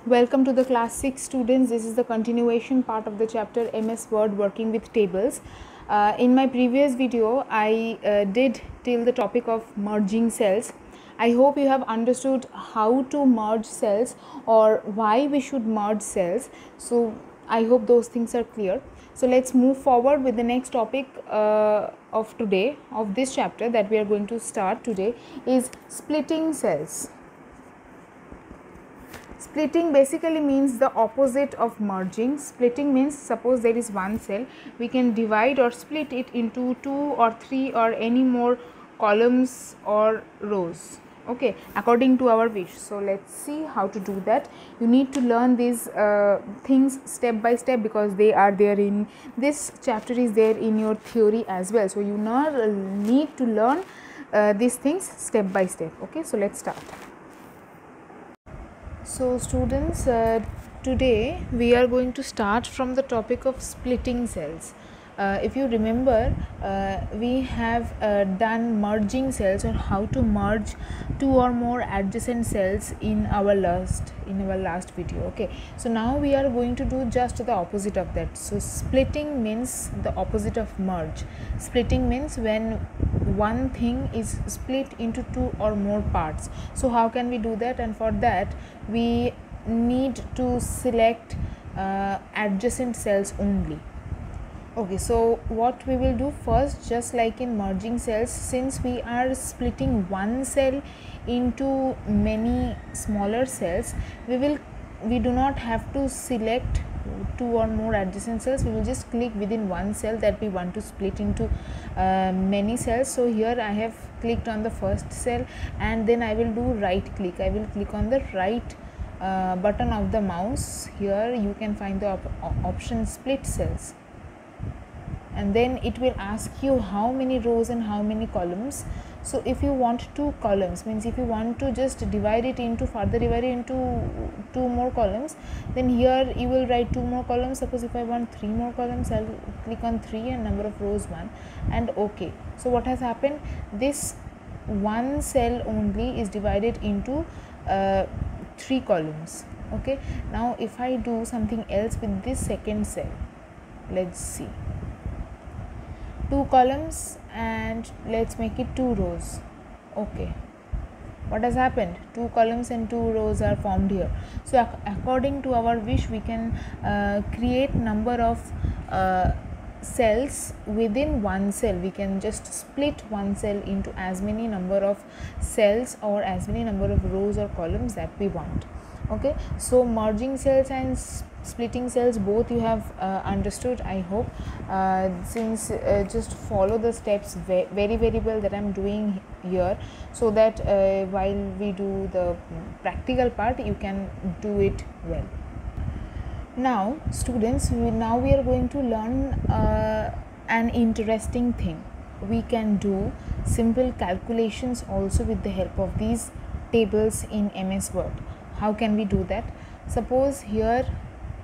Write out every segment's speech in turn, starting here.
Welcome to the class 6 students. This is the continuation part of the chapter MS Word working with tables. In my previous video, I did till the topic of merging cells. I hope you have understood how to merge cells or why we should merge cells. So I hope those things are clear. So let's move forward with the next topic of today, of this chapter that we are going to start today, is splitting cells. Splitting basically means the opposite of merging. Splitting means, suppose there is one cell, we can divide or split it into 2 or 3 or any more columns or rows, okay, according to our wish. So let's see how to do that. You need to learn these things step by step, because they are there in this chapter, is there in your theory as well. So you need to learn these things step by step. Okay, so let's start. So students, today we are going to start from the topic of splitting cells. If you remember, we have done merging cells, or how to merge two or more adjacent cells in our last video. Okay, so now we are going to do just the opposite of that. So splitting means the opposite of merge. Splitting means when one thing is split into two or more parts. So how can we do that? And for that we need to select adjacent cells only. Okay, so what we will do first, just like in merging cells, since we are splitting one cell into many smaller cells, we do not have to select two or more adjacent cells. We will just click within one cell that we want to split into many cells. So here I have clicked on the first cell, and then I will do right click. I will click on the right button of the mouse. Here you can find the option split cells, and then it will ask you how many rows and how many columns. So if you want two columns, means if you want to just divide it into two more columns, then here you will write two more columns. Suppose if I want three more columns, I'll click on 3 and number of rows 1 and okay. So what has happened, this one cell only is divided into 3 columns. Okay, now if I do something else with this second cell, let's see, 2 columns and let's make it 2 rows. Okay, what has happened? 2 columns and 2 rows are formed here. So according to our wish, we can create number of cells within one cell. We can just split one cell into as many number of cells or as many number of rows or columns that we want. Okay, so merging cells and splitting cells, both you have understood, I hope. Since just follow the steps very well that I am doing here, so that while we do the practical part, you can do it well. Now students, we are going to learn an interesting thing. We can do simple calculations also with the help of these tables in MS Word. How can we do that? Suppose here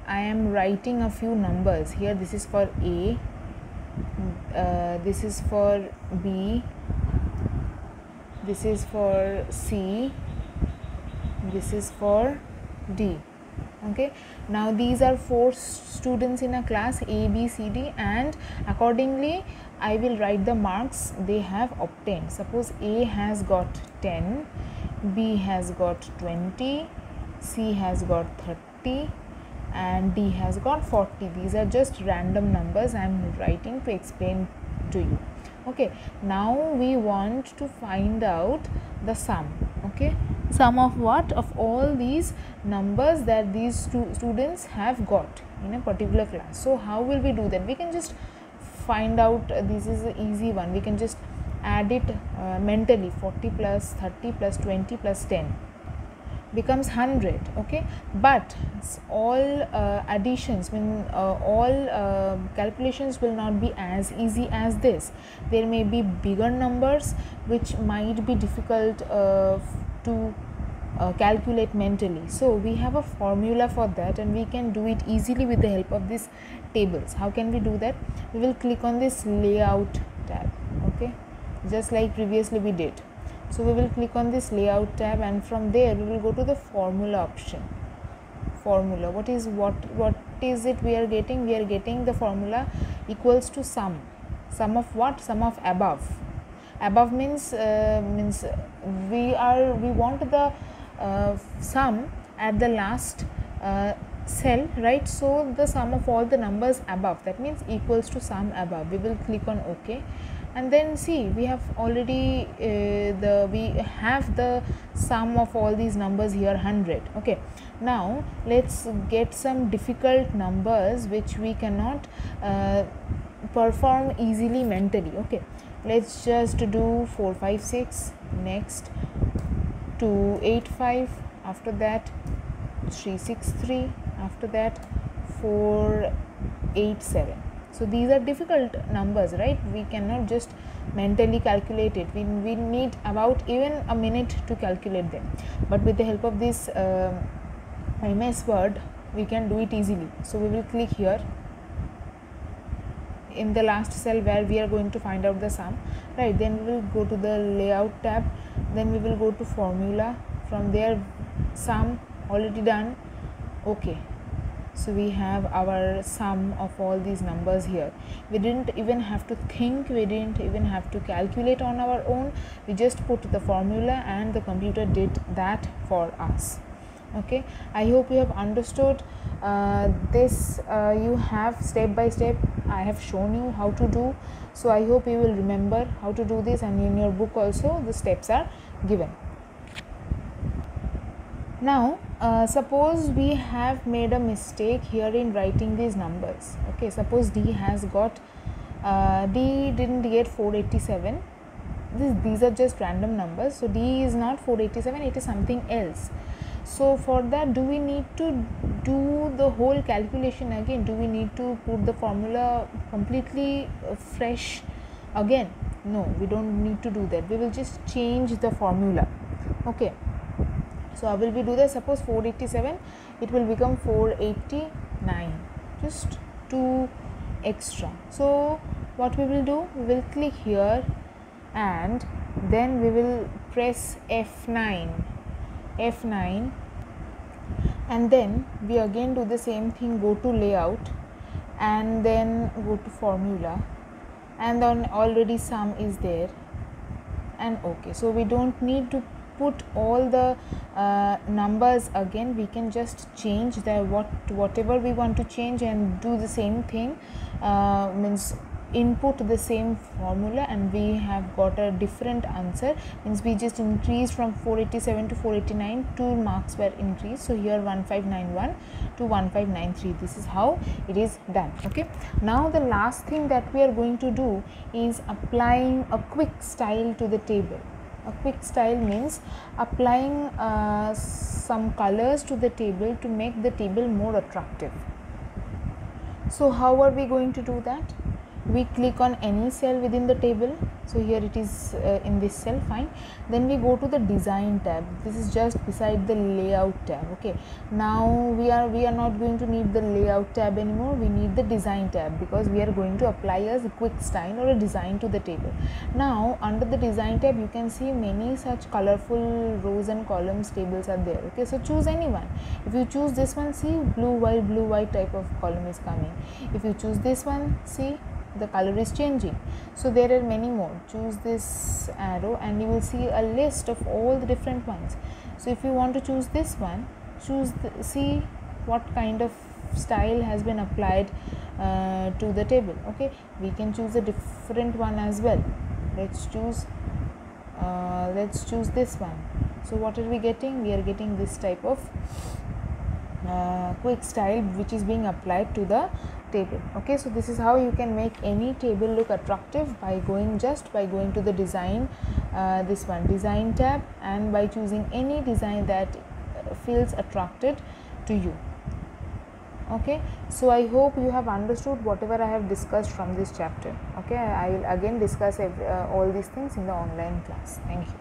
I am writing a few numbers. Here this is for A, this is for B, this is for C, this is for D. Okay, now these are 4 students in a class A, B, C, D, and accordingly I will write the marks they have obtained. Suppose A has got 10, B has got 20, C has got 30 and D has got 40. These are just random numbers I am writing to explain to you. Okay, now we want to find out the sum. Okay, sum of what? Of all these numbers that these students have got in a particular class. So how will we do that? We can just find out, this is an easy one. We can just add it mentally. 40 plus 30 plus 20 plus 10 becomes 100. Okay, but all additions, all calculations will not be as easy as this. There may be bigger numbers which might be difficult to calculate mentally. So we have a formula for that, and we can do it easily with the help of these tables. How can we do that? We will click on this layout tab. Okay, just like previously we did. So we will click on this layout tab, and from there we will go to the formula option. formula. What is it we are getting? We are getting the formula equals to sum of what? Sum of above. Above means we want the sum at the last cell, right? So the sum of all the numbers above, that means equals to sum above. We will click on OK, and then see, we have already we have the sum of all these numbers here, 100. Okay, now let's get some difficult numbers which we cannot perform easily mentally. Okay, let's just do 456, next 285, after that 363, after that 487. So these are difficult numbers, right? We cannot just mentally calculate it. We need about even a minute to calculate them, but with the help of this MS Word we can do it easily. So we will click here in the last cell where we are going to find out the sum, right? Then we will go to the layout tab, then we will go to formula. From there, sum already done. Okay, so we have our sum of all these numbers here. We didn't even have to think, we didn't even have to calculate on our own. We just put the formula and the computer did that for us. Okay, I hope you have understood this. You have step by step I have shown you how to do, so I hope you will remember how to do this, and in your book also the steps are given. Now suppose we have made a mistake here in writing these numbers. Okay, suppose D has got D didn't get 487. These are just random numbers, so D is not 487, it is something else. So for that, do we need to do the whole calculation again? Do we need to put the formula completely fresh again? No, we don't need to do that. We will just change the formula. Okay, so I will do that. Suppose 487, it will become 489, just 2 extra. So what we will do, we will click here and then we will press F9, and then we again do the same thing, go to layout and then go to formula, and then already sum is there, and okay. So we don't need to put all the numbers again. We can just change the whatever we want to change and do the same thing, means input the same formula, and we have got a different answer. Means we just increased from 487 to 489, 2 marks were increased. So here 1591 to 1593, this is how it is done. Okay, now the last thing that we are going to do is applying a quick style to the table. A quick style means applying some colors to the table to make the table more attractive. So how are we going to do that? We click on any cell within the table. So here it is in this cell, fine. Then we go to the design tab. This is just beside the layout tab. Okay, now we are not going to need the layout tab anymore. We need the design tab because we are going to apply a quick style or a design to the table. Now under the design tab you can see many such colorful rows and columns tables are there. Okay, so choose any one. If you choose this one, see blue white type of column is coming. If you choose this one, see the color is changing. So there are many more. Choose this arrow and you will see a list of all the different ones. So if you want to choose this one, see what kind of style has been applied to the table. Okay, we can choose a different one as well. Let's choose this one. So what are we getting? We are getting this type of quick style which is being applied to the table. Okay, so this is how you can make any table look attractive by going to the design, this one, design tab, and by choosing any design that feels attracted to you. Okay, so I hope you have understood whatever I have discussed from this chapter. Okay, I will again discuss all these things in the online class. Thank you.